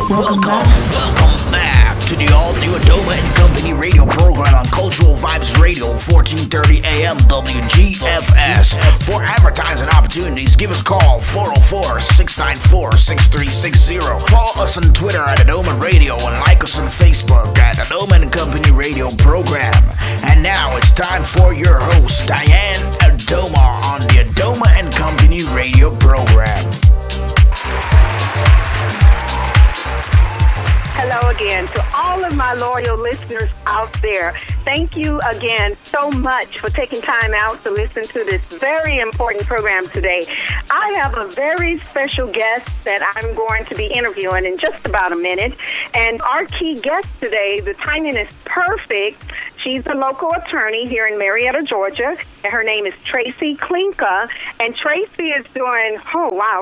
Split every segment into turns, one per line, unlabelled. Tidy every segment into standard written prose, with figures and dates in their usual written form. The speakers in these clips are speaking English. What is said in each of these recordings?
Welcome back to the all-new Adoma and Company radio program on Cultural Vibes Radio, 1430 AM WGFS. For advertising opportunities, give us a call, 404-694-6360. Follow us on Twitter at Adoma Radio and like us on Facebook at Adoma and Company Radio Program. And now it's time for your host, Diane Adoma, on the Adoma and Company Radio Program.
Hello again to all of my loyal listeners out there. Thank you again so much for taking time out to listen to this very important program today. I have a very special guest that I'm going to be interviewing in just about a minute. And our key guest today, the timing is perfect. She's a local attorney here in Marietta, Georgia. And her name is Tracy Klinka. And Tracy is doing,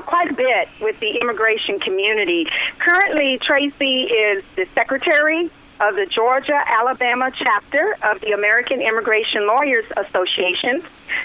quite a bit with the immigration community. Currently, Tracy is the secretary of the Georgia-Alabama chapter of the American Immigration Lawyers Association.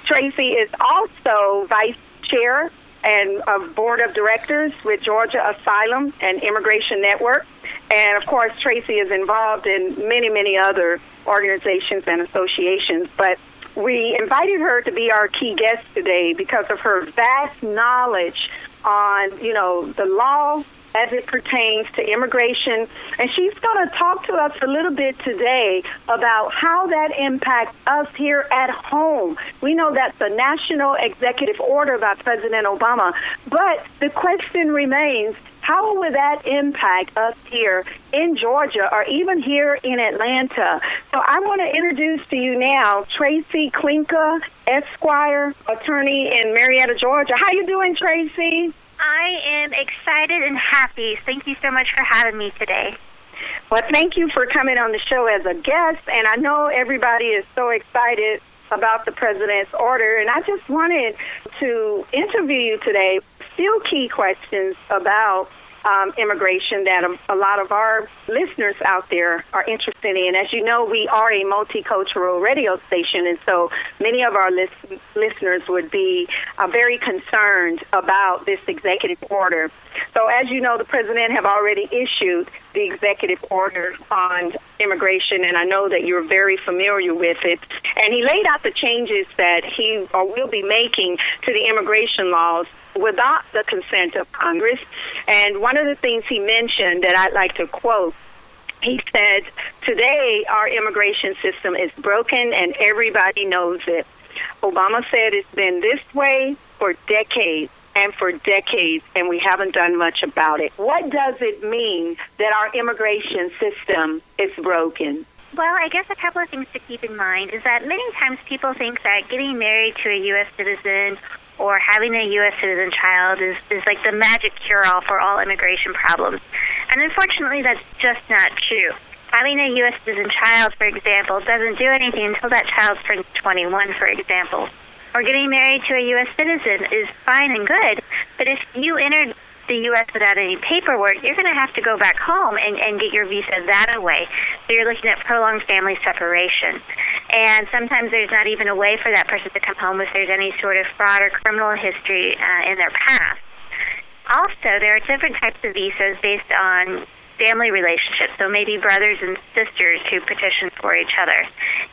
Tracy is also vice chair and of board of directors with Georgia Asylum and Immigration Network. And, of course, Tracy is involved in many, many other organizations and associations. But we invited her to be our key guest today because of her vast knowledge on, the law as it pertains to immigration. And she's going to talk to us a little bit today about how that impacts us here at home. We know that's a national executive order by President Obama, but the question remains, how will that impact us here in Georgia or even here in Atlanta? So I want to introduce to you now Tracy Klinka, Esquire, attorney in Marietta, Georgia. How you doing, Tracy?
I am excited and happy. Thank you so much for having me today.
Well, thank you for coming on the show as a guest, and I know everybody is so excited about the president's order, and I just wanted to interview you today. Few key questions about immigration that a lot of our listeners out there are interested in. As you know, we are a multicultural radio station, and so many of our listeners would be very concerned about this executive order. So as you know, the president have already issued the executive order on immigration, and I know that you're very familiar with it. And he laid out the changes that he or will be making to the immigration laws without the consent of Congress. And one of the things he mentioned that I'd like to quote, he said, "Today our immigration system is broken and everybody knows it. Obama said it's been this way for decades and we haven't done much about it." What does it mean that our immigration system is broken?
Well, I guess a couple of things to keep in mind is that many times people think that getting married to a U.S. citizen or having a U.S. citizen child is like the magic cure-all for all immigration problems. And unfortunately, that's just not true. Having a U.S. citizen child, for example, doesn't do anything until that child turns 21, for example. Or getting married to a U.S. citizen is fine and good, but if you entered the U.S. without any paperwork, you're going to have to go back home and get your visa that way. So you're looking at prolonged family separation. And sometimes there's not even a way for that person to come home if there's any sort of fraud or criminal history in their past. Also, there are different types of visas based on family relationships, so maybe brothers and sisters who petition for each other.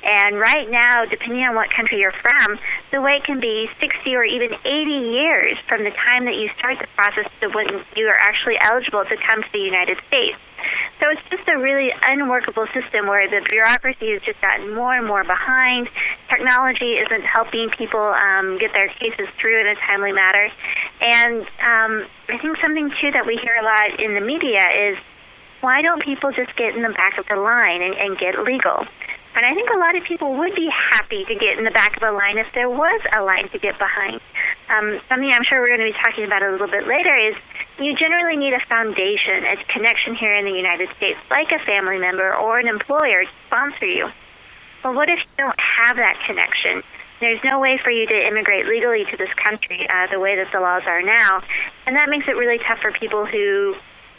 And right now, depending on what country you're from, the wait can be 60 or even 80 years from the time that you start the process to when you are actually eligible to come to the United States. So it's just a really unworkable system where the bureaucracy has just gotten more and more behind. Technology isn't helping people get their cases through in a timely manner. And I think something, too, that we hear a lot in the media is, why don't people just get in the back of the line and get legal? And I think a lot of people would be happy to get in the back of the line if there was a line to get behind. Something I'm sure we're going to be talking about a little bit later is you generally need a foundation, a connection here in the United States, like a family member or an employer to sponsor you. Well, what if you don't have that connection? There's no way for you to immigrate legally to this country the way that the laws are now. And that makes it really tough for people who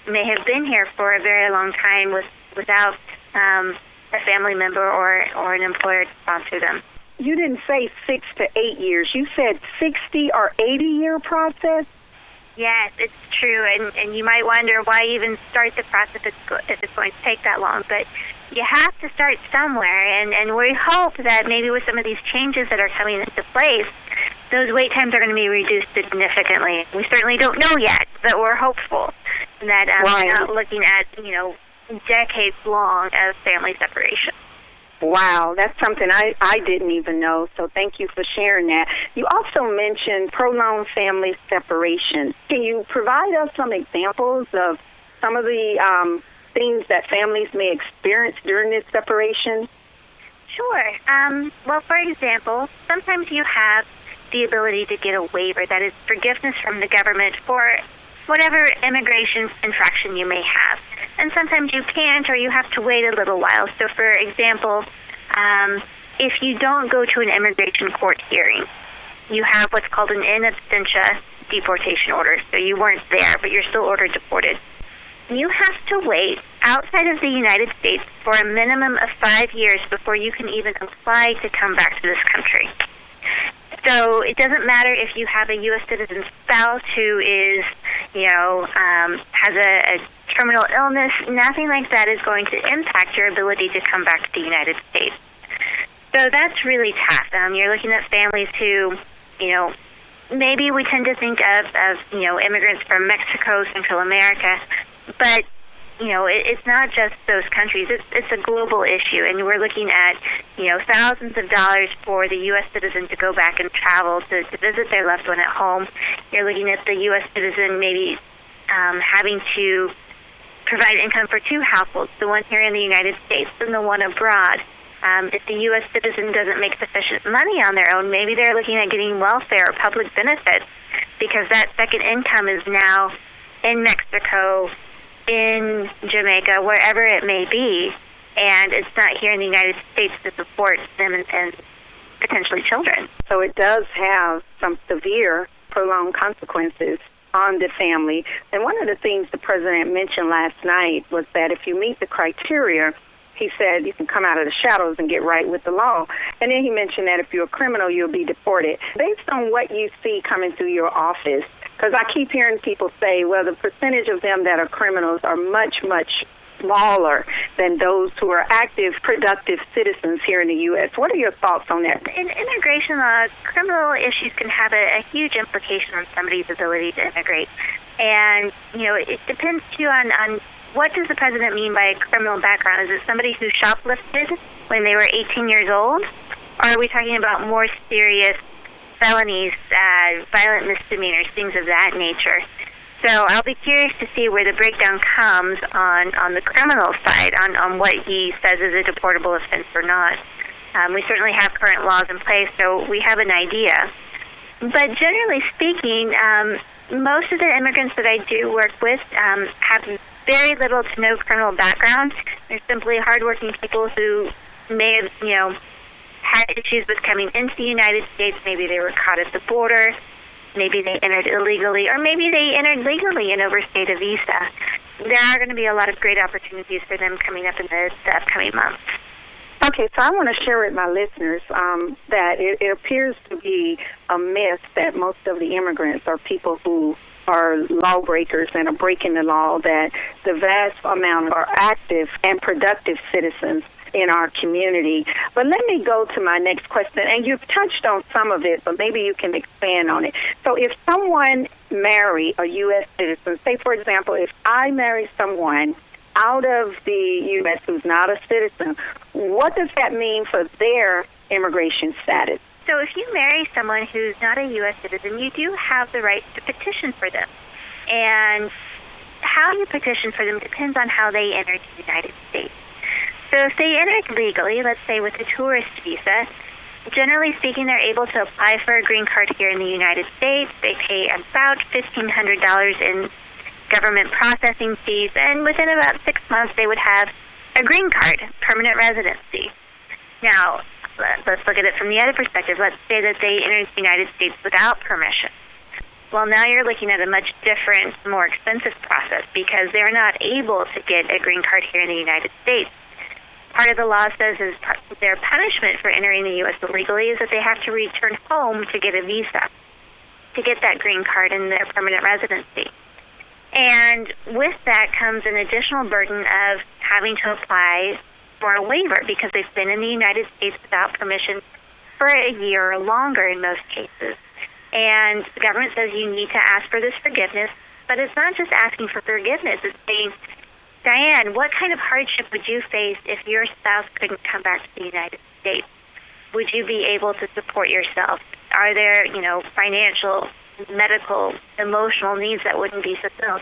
may have been here for a very long time without a family member or an employer to sponsor them.
You didn't say 6 to 8 years. You said 60 or 80-year process?
Yes, it's true, and you might wonder why even start the process if it's going to take that long, but you have to start somewhere, and we hope that maybe with some of these changes that are coming into place, those wait times are going to be reduced significantly. We certainly don't know yet, but we're hopeful that we're not looking at, decades long of family separation.
Wow, that's something I didn't even know, so thank you for sharing that. You also mentioned prolonged family separation. Can you provide us some examples of some of the things that families may experience during this separation?
Sure. Well, for example, sometimes you have the ability to get a waiver, that is forgiveness from the government for whatever immigration infraction you may have. And sometimes you can't, or you have to wait a little while. So, for example, if you don't go to an immigration court hearing, you have what's called an in absentia deportation order. So you weren't there, but you're still ordered deported. You have to wait outside of the United States for a minimum of 5 years before you can even apply to come back to this country. So it doesn't matter if you have a U.S. citizen spouse who is, has a terminal illness. Nothing like that is going to impact your ability to come back to the United States. So that's really tough. You're looking at families who, maybe we tend to think of immigrants from Mexico, Central America, but it's not just those countries. It's a global issue, and we're looking at, thousands of dollars for the U.S. citizen to go back and travel to visit their loved one at home. You're looking at the U.S. citizen maybe having to provide income for two households, the one here in the United States and the one abroad. If the U.S. citizen doesn't make sufficient money on their own, maybe they're looking at getting welfare or public benefits because that second income is now in Mexico, in Jamaica, wherever it may be, and it's not here in the United States to support them and potentially children.
So it does have some severe, prolonged consequences on the family. And one of the things the president mentioned last night was that if you meet the criteria, he said you can come out of the shadows and get right with the law. And then he mentioned that if you're a criminal, you'll be deported. Based on what you see coming through your office, because I keep hearing people say, well, the percentage of them that are criminals are much, much smaller than those who are active, productive citizens here in the U.S. What are your thoughts on that?
In immigration law, criminal issues can have a huge implication on somebody's ability to immigrate. And, it depends, too, on what does the president mean by a criminal background? Is it somebody who shoplifted when they were 18 years old? Or are we talking about more serious felonies, violent misdemeanors, things of that nature? So I'll be curious to see where the breakdown comes on the criminal side, on what he says is a deportable offense or not. We certainly have current laws in place, so we have an idea. But generally speaking, most of the immigrants that I do work with have very little to no criminal background. They're simply hardworking people who may have, had issues with coming into the United States. Maybe they were caught at the border. Maybe they entered illegally, or maybe they entered legally and overstayed a visa. There are going to be a lot of great opportunities for them coming up in the upcoming months.
Okay, so I want to share with my listeners that it appears to be a myth that most of the immigrants are people who are lawbreakers and are breaking the law, that the vast amount are active and productive citizens in our community. But let me go to my next question, and you've touched on some of it, but maybe you can expand on it. So if someone marry a U.S. citizen, say, for example, if I marry someone out of the U.S. who's not a citizen, what does that mean for their immigration status?
So if you marry someone who's not a U.S. citizen, you do have the right to petition for them. And how you petition for them depends on how they entered the United States. So if they entered legally, let's say with a tourist visa, generally speaking, they're able to apply for a green card here in the United States. They pay about $1,500 in government processing fees, and within about 6 months they would have a green card, permanent residency. Now, let's look at it from the other perspective. Let's say that they entered the United States without permission. Well, now you're looking at a much different, more expensive process because they're not able to get a green card here in the United States. Part of the law says is their punishment for entering the U.S. illegally is that they have to return home to get a visa. to get that green card and their permanent residency. And with that comes an additional burden of having to apply for a waiver because they've been in the United States without permission for a year or longer in most cases. And the government says you need to ask for this forgiveness, but it's not just asking for forgiveness. It's saying, Diane, what kind of hardship would you face if your spouse couldn't come back to the United States? Would you be able to support yourself? Are there, financial, medical, emotional needs that wouldn't be fulfilled?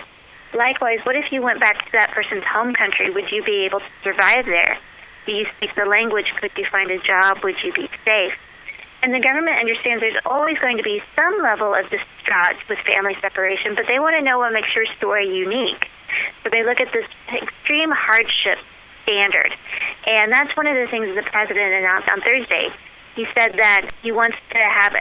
Likewise, what if you went back to that person's home country? Would you be able to survive there? Do you speak the language? Could you find a job? Would you be safe? And the government understands there's always going to be some level of distraught with family separation, but they want to know what makes your story unique. So they look at this extreme hardship standard. And that's one of the things the president announced on Thursday. He said that he wants to have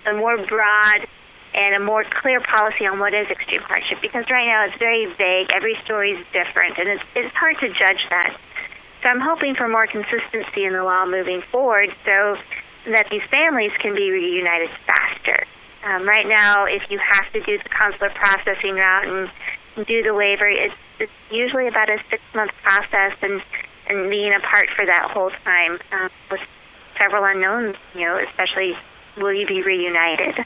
a more broad and a more clear policy on what is extreme hardship, because right now it's very vague. Every story is different, and it's hard to judge that. So I'm hoping for more consistency in the law moving forward so that these families can be reunited faster. Right now, if you have to do the consular processing route and do the waiver, it's usually about a 6-month process, and being apart for that whole time with several unknowns, especially will you be reunited?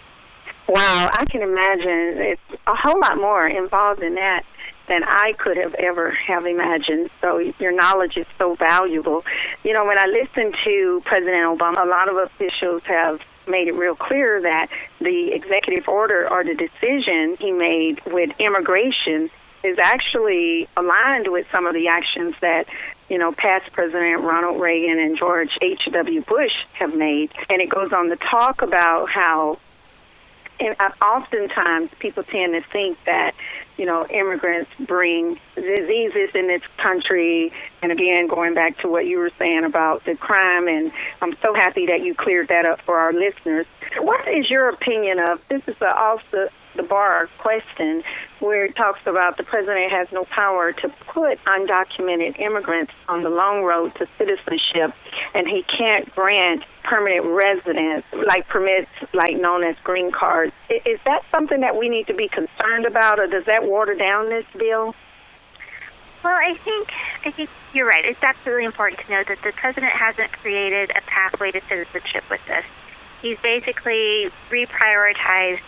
Wow, I can imagine it's a whole lot more involved in that than I could have ever have imagined. So your knowledge is so valuable. When I listen to President Obama, a lot of officials have made it real clear that the executive order or the decision he made with immigration is actually aligned with some of the actions that, past President Ronald Reagan and George H.W. Bush have made. And it goes on to talk about how, and oftentimes people tend to think that, immigrants bring diseases in this country. And again, going back to what you were saying about the crime, and I'm so happy that you cleared that up for our listeners. What is your opinion of, this is also the bar question, where it talks about the president has no power to put undocumented immigrants on the long road to citizenship, and he can't grant permanent residence, like permits, like known as green cards. Is that something that we need to be concerned about, or does that water down this bill?
Well, I think you're right. It's absolutely important to note that the president hasn't created a pathway to citizenship with this. He's basically reprioritized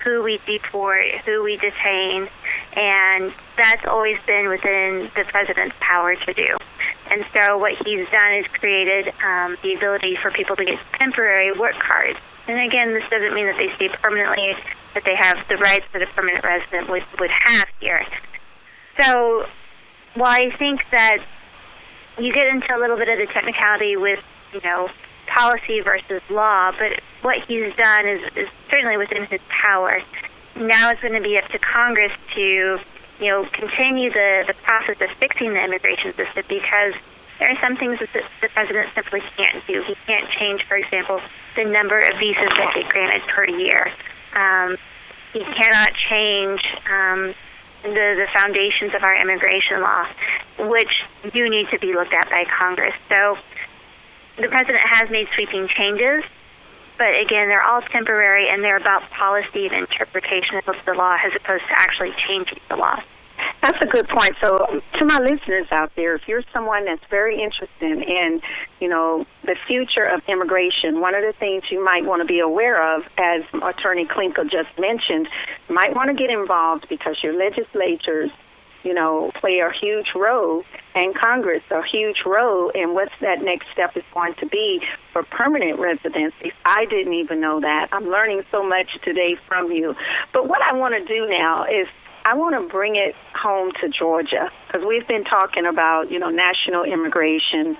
who we deport, who we detain, and that's always been within the president's power to do. And so what he's done is created the ability for people to get temporary work cards. And again, this doesn't mean that they stay permanently, that they have the rights that a permanent resident would have here. So while I think that you get into a little bit of the technicality with, policy versus law, but what he's done is certainly within his power. Now it's going to be up to Congress to, continue the process of fixing the immigration system, because there are some things that the president simply can't do. He can't change, for example, the number of visas that get granted per year. He cannot change the foundations of our immigration law, which do need to be looked at by Congress. So the president has made sweeping changes, but again, they're all temporary, and they're about policy and interpretation of the law as opposed to actually changing the law.
That's a good point. So to my listeners out there, if you're someone that's very interested in, the future of immigration, one of the things you might want to be aware of, as Attorney Klinkle just mentioned, you might want to get involved because your legislatures play a huge role, and Congress a huge role in what that next step is going to be for permanent residency. I didn't even know that. I'm learning so much today from you. But what I want to do now is I want to bring it home to Georgia, because we've been talking about, national immigration.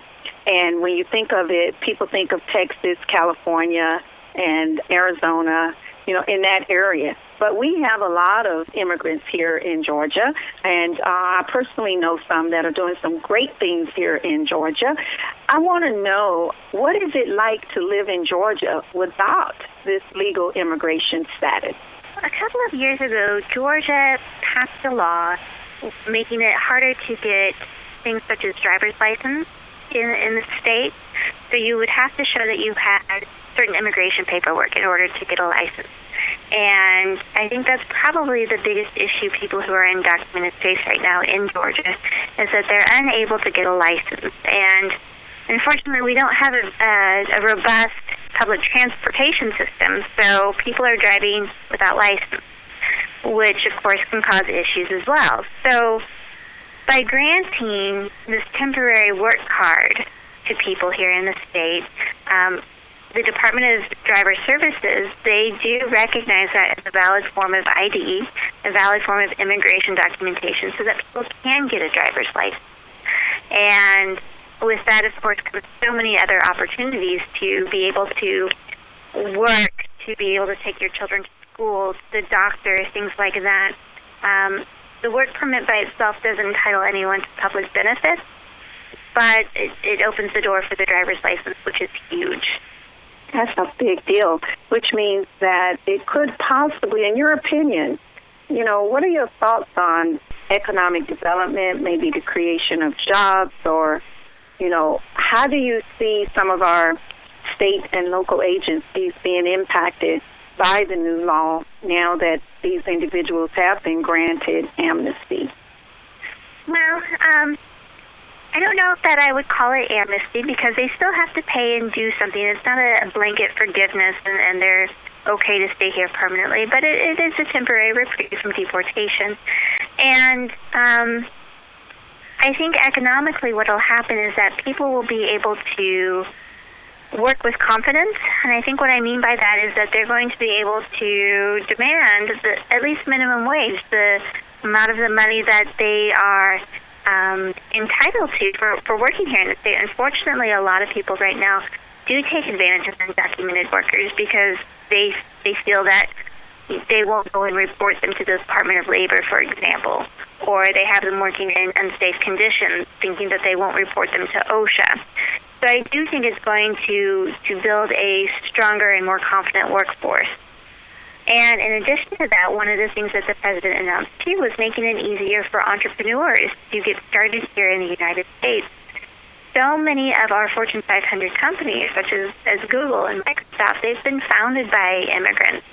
And when you think of it, people think of Texas, California, and Arizona, in that area. But we have a lot of immigrants here in Georgia, and I personally know some that are doing some great things here in Georgia. I want to know, what is it like to live in Georgia without this legal immigration status?
A couple of years ago, Georgia passed a law making it harder to get things such as driver's license in the state. So you would have to show that you had certain immigration paperwork in order to get a license. And I think that's probably the biggest issue people who are undocumented face right now in Georgia, is that they're unable to get a license. And unfortunately, we don't have a robust public transportation system, so people are driving without license, which, of course, can cause issues as well. So by granting this temporary work card to people here in the state, the Department of Driver Services, they do recognize that as a valid form of ID, a valid form of immigration documentation, so that people can get a driver's license. And with that, of course, comes so many other opportunities to be able to work, to be able to take your children to school, to the doctor, things like that. The work permit by itself doesn't entitle anyone to public benefits, but it opens the door for the driver's license, which is huge.
That's a big deal, which means that it could possibly, in your opinion, what are your thoughts on economic development, maybe the creation of jobs, or, how do you see some of our state and local agencies being impacted by the new law now that these individuals have been granted amnesty?
Well, I don't know if that I would call it amnesty, because they still have to pay and do something. It's not a blanket forgiveness and they're okay to stay here permanently, but it is a temporary reprieve from deportation. And I think economically what will happen is that people will be able to work with confidence, and I think what I mean by that is that they're going to be able to demand at least minimum wage, the amount of the money that they are entitled to for working here in the state. Unfortunately, a lot of people right now do take advantage of undocumented workers because they feel that they won't go and report them to the Department of Labor, for example, or they have them working in unsafe conditions, thinking that they won't report them to OSHA. So I do think it's going to build a stronger and more confident workforce. And in addition to that, one of the things that the president announced too was making it easier for entrepreneurs to get started here in the United States. So many of our Fortune 500 companies, such as Google and Microsoft, they've been founded by immigrants.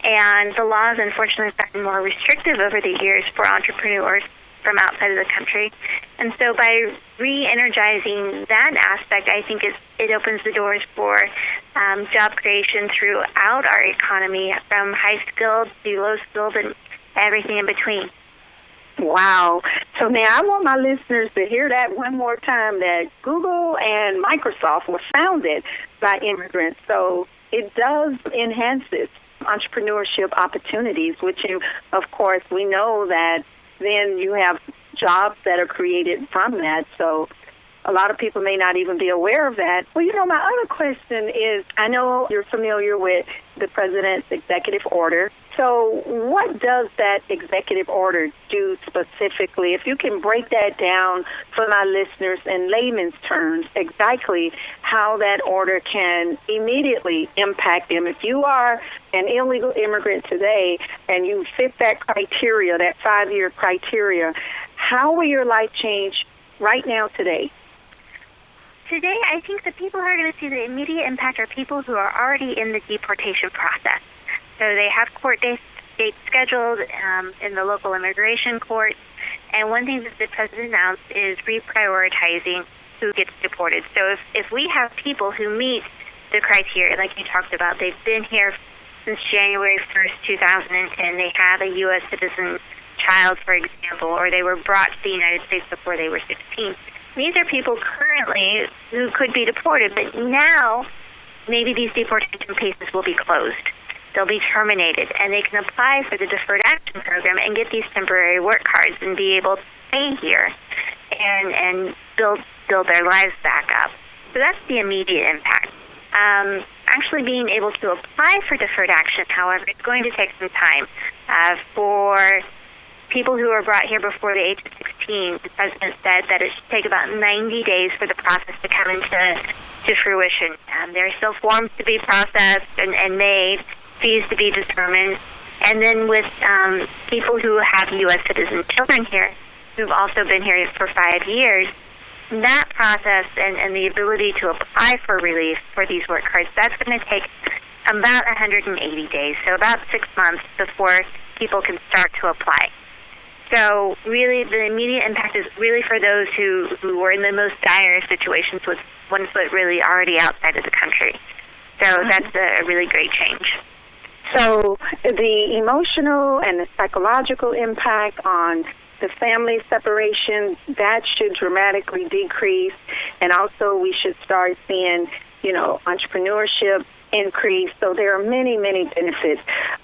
And the laws, unfortunately, have gotten more restrictive over the years for entrepreneurs from outside of the country. And so by re-energizing that aspect, I think it opens the doors for job creation throughout our economy, from high-skilled to low-skilled and everything in between.
Wow. So now I want my listeners to hear that one more time, that Google and Microsoft were founded by immigrants. So it does enhance this entrepreneurship opportunities, which, of course, we know that then you have jobs that are created from that. So a lot of people may not even be aware of that. Well, my other question is, I know you're familiar with the president's executive order. So what does that executive order do specifically? If you can break that down for my listeners in layman's terms, exactly how that order can immediately impact them. If you are an illegal immigrant today and you fit that criteria, that 5-year criteria, how will your life change right now today?
Today, I think the people who are going to see the immediate impact are people who are already in the deportation process. So they have court dates scheduled in the local immigration court. And one thing that the president announced is reprioritizing who gets deported. So if we have people who meet the criteria, like you talked about, they've been here since January 1st, 2010, they have a U.S. citizen child, for example, or they were brought to the United States before they were 16. These are people currently who could be deported, but now maybe these deportation cases will be closed. They'll be terminated, and they can apply for the Deferred Action Program and get these temporary work cards and be able to stay here and build their lives back up. So that's the immediate impact. Actually being able to apply for deferred action, however, it's going to take some time. For people who are brought here before the age of 16, the president said that it should take about 90 days for the process to come into fruition. There are still forms to be processed and made, fees to be determined. And then with people who have U.S. citizen children here, who've also been here for 5 years, that process and the ability to apply for relief for these work cards, that's going to take about 180 days, so about 6 months before people can start to apply. So really, the immediate impact is really for those who were in the most dire situations with one foot really already outside of the country. So that's a really great change.
So the emotional and the psychological impact on the family separation, that should dramatically decrease. And also we should start seeing, entrepreneurship increase. So there are many, many benefits.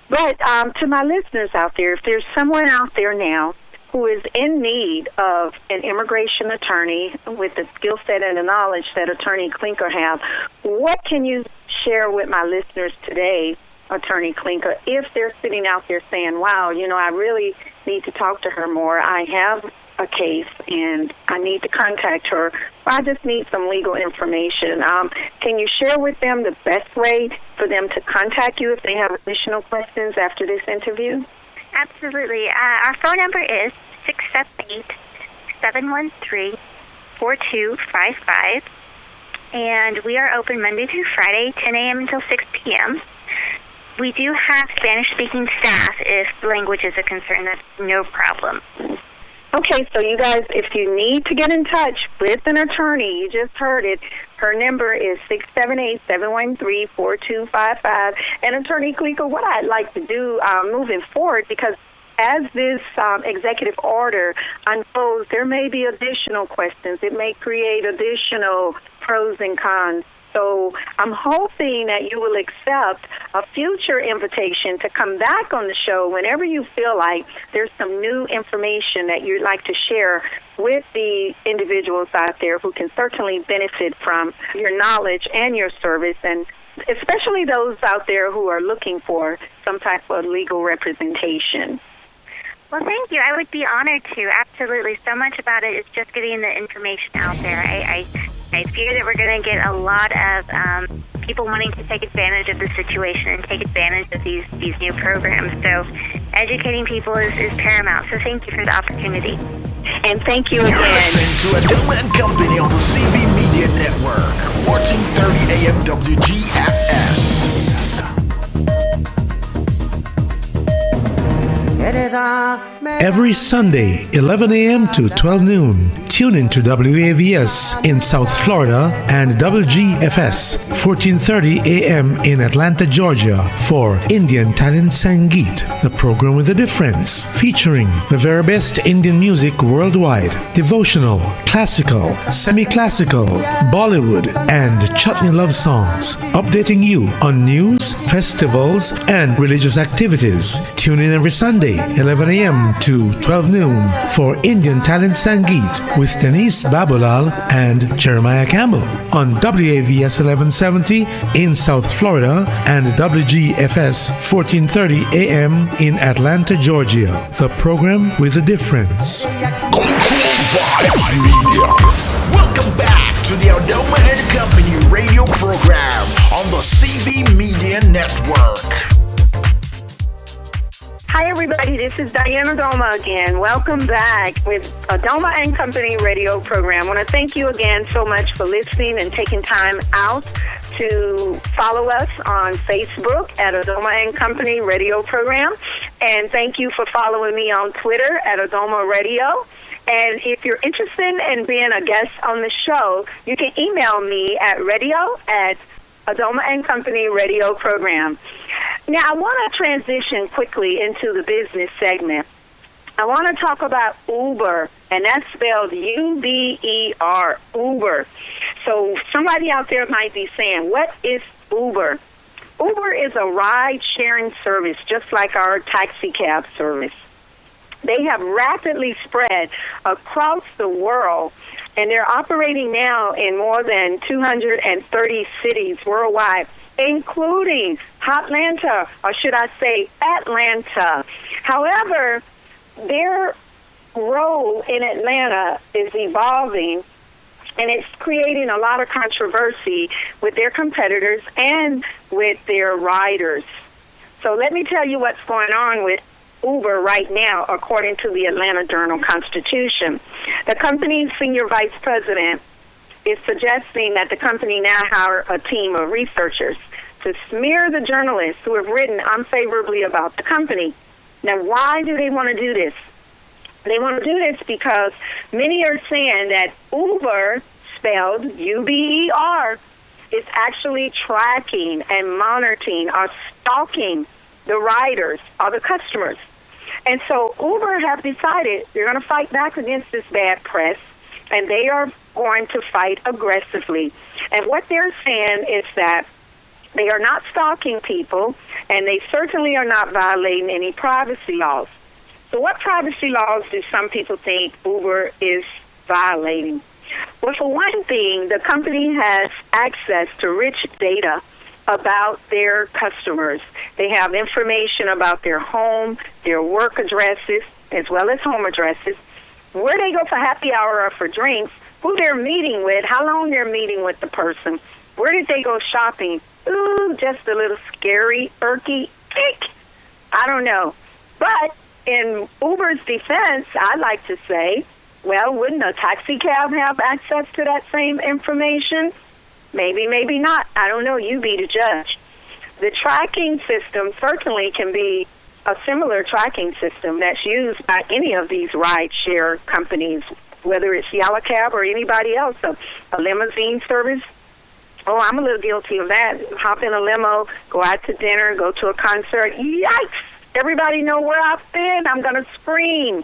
But to my listeners out there, if there's someone out there now who is in need of an immigration attorney with the skill set and the knowledge that Attorney Klinker have, what can you share with my listeners today, Attorney Klinker, if they're sitting out there saying, wow, I really need to talk to her more. I have a case and I need to contact her. I just need some legal information. Can you share with them the best way for them to contact you if they have additional questions after this interview?
Absolutely. Our phone number is 678-713-4255, and we are open Monday through Friday, 10 a.m. until 6 p.m. We do have Spanish-speaking staff. If language is a concern, that's no problem.
Okay, so you guys, if you need to get in touch with an attorney, you just heard it, her number is 678-713-4255. And Attorney Klinker, what I'd like to do moving forward, because as this executive order unfolds, there may be additional questions. It may create additional pros and cons. So I'm hoping that you will accept a future invitation to come back on the show whenever you feel like there's some new information that you'd like to share with the individuals out there who can certainly benefit from your knowledge and your service, and especially those out there who are looking for some type of legal representation.
Well, thank you. I would be honored to. Absolutely. So much about it is just getting the information out there. I fear that we're going to get a lot of people wanting to take advantage of the situation and take advantage of these new programs. So educating people is paramount. So thank you for the opportunity.
And thank you again.
You're listening to Adoma and Company on the CV Media Network, 1430 AM WGFS.
Every Sunday, 11 a.m. to 12 noon, tune into WAVS in South Florida and WGFS 1430 a.m. in Atlanta, Georgia for Indian Talent Sangeet, the program with a difference, featuring the very best Indian music worldwide, devotional, classical, semi-classical, Bollywood, and chutney love songs, updating you on news, festivals, and religious activities. Tune in every Sunday, 11 a.m. to 12 noon for Indian Talent Sangeet with Denise Babulal and Jeremiah Campbell on WAVS 1170 in South Florida and WGFS 1430 AM in Atlanta, Georgia. The program with a difference.
Welcome back to the Adoma and Company radio program on the CV Media Network.
Hi, everybody. This is Diane Adoma again. Welcome back with Adoma and Company radio program. I want to thank you again so much for listening and taking time out to follow us on Facebook at Adoma and Company radio program. And thank you for following me on Twitter at Adoma Radio. And if you're interested in being a guest on the show, you can email me at radio@Adoma and Company radio program. Now, I want to transition quickly into the business segment. I want to talk about Uber, and that's spelled U-B-E-R, Uber. So somebody out there might be saying, what is Uber? Uber is a ride-sharing service, just like our taxi cab service. They have rapidly spread across the world, and they're operating now in more than 230 cities worldwide, including Atlanta, or should I say Atlanta. However, their role in Atlanta is evolving, and it's creating a lot of controversy with their competitors and with their riders. So let me tell you what's going on with Uber right now, according to the Atlanta Journal-Constitution. The company's senior vice president is suggesting that the company now hire a team of researchers to smear the journalists who have written unfavorably about the company. Now, why do they want to do this? They want to do this because many are saying that Uber, spelled U-B-E-R, is actually tracking and monitoring or stalking the riders or the customers. And so Uber have decided they're going to fight back against this bad press, and they are going to fight aggressively. And what they're saying is that they are not stalking people, and they certainly are not violating any privacy laws. So what privacy laws do some people think Uber is violating? Well, for one thing, the company has access to rich data about their customers. They have information about their home, their work addresses, as well as home addresses, where they go for happy hour or for drinks, who they're meeting with, how long they're meeting with the person, where did they go shopping. Ooh, just a little scary, irky, ick. I don't know. But in Uber's defense, I'd like to say, well, wouldn't a taxi cab have access to that same information? Maybe, maybe not. I don't know. You be the judge. The tracking system certainly can be a similar tracking system that's used by any of these ride-share companies, whether it's Yellow Cab or anybody else, a limousine service. Oh, I'm a little guilty of that. Hop in a limo, go out to dinner, go to a concert. Yikes! Everybody know where I've been. I'm going to scream.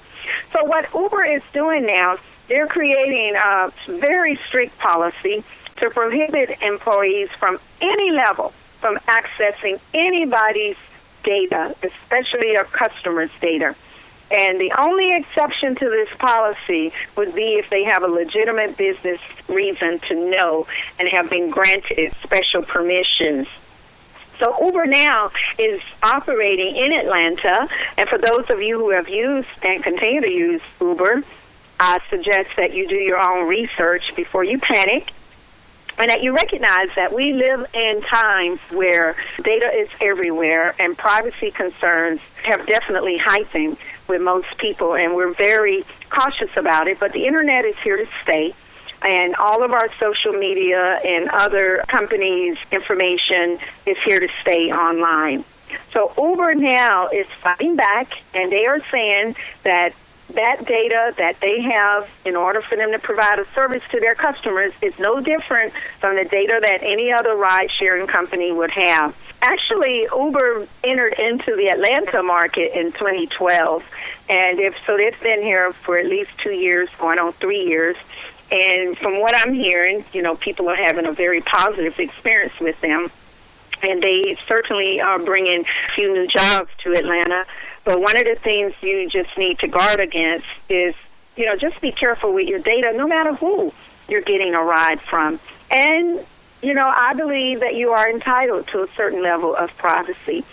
So what Uber is doing now, they're creating a very strict policy to prohibit employees from any level from accessing anybody's data, especially a customer's data. And the only exception to this policy would be if they have a legitimate business reason to know and have been granted special permissions. So Uber now is operating in Atlanta, and for those of you who have used and continue to use Uber, I suggest that you do your own research before you panic, and that you recognize that we live in times where data is everywhere and privacy concerns have definitely heightened with most people, and we're very cautious about it. But the Internet is here to stay, and all of our social media and other companies' information is here to stay online. So Uber now is fighting back, and they are saying that that data that they have in order for them to provide a service to their customers is no different from the data that any other ride-sharing company would have. Actually, Uber entered into the Atlanta market in 2012, and they've been here for at least 2 years, going on 3 years. And from what I'm hearing, people are having a very positive experience with them. And they certainly are bringing a few new jobs to Atlanta. But one of the things you just need to guard against is, just be careful with your data, no matter who you're getting a ride from. And, I believe that you are entitled to a certain level of privacy.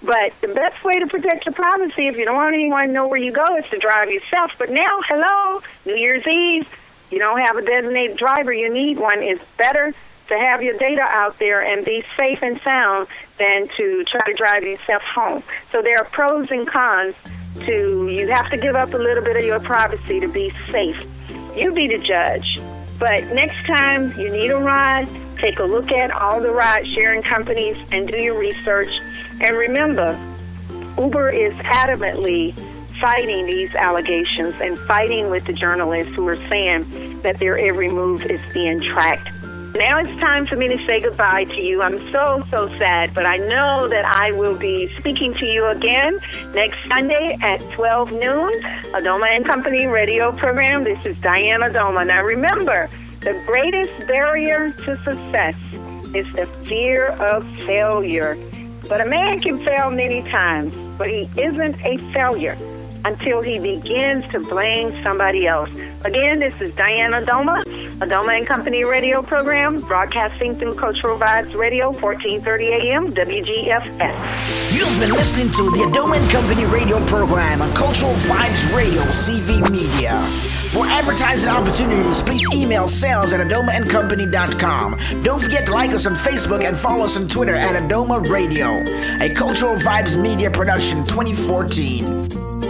But the best way to protect your privacy, if you don't want anyone to know where you go, is to drive yourself. But now, hello, New Year's Eve, you don't have a designated driver, you need one. It's better to have your data out there and be safe and sound than to try to drive yourself home. So there are pros and cons to, you have to give up a little bit of your privacy to be safe. You be the judge. But next time you need a ride, take a look at all the ride-sharing companies and do your research. And remember, Uber is adamantly fighting these allegations and fighting with the journalists who are saying that their every move is being tracked. Now it's time for me to say goodbye to you. I'm so sad, but I know that I will be speaking to you again next Sunday at 12 noon, Adoma and Company radio program. This is Diane Adoma. Now remember, the greatest barrier to success is the fear of failure. But a man can fail many times, but he isn't a failure until he begins to blame somebody else. Again, this is Diane Adoma, Adoma and Company radio program, broadcasting through Cultural Vibes Radio, 1430 AM, WGFS.
You've been listening to the Adoma and Company radio program on Cultural Vibes Radio, CV Media. For advertising opportunities, please email sales@adomaandcompany.com. Don't forget to like us on Facebook and follow us on Twitter at Adoma Radio, a Cultural Vibes Media production 2014.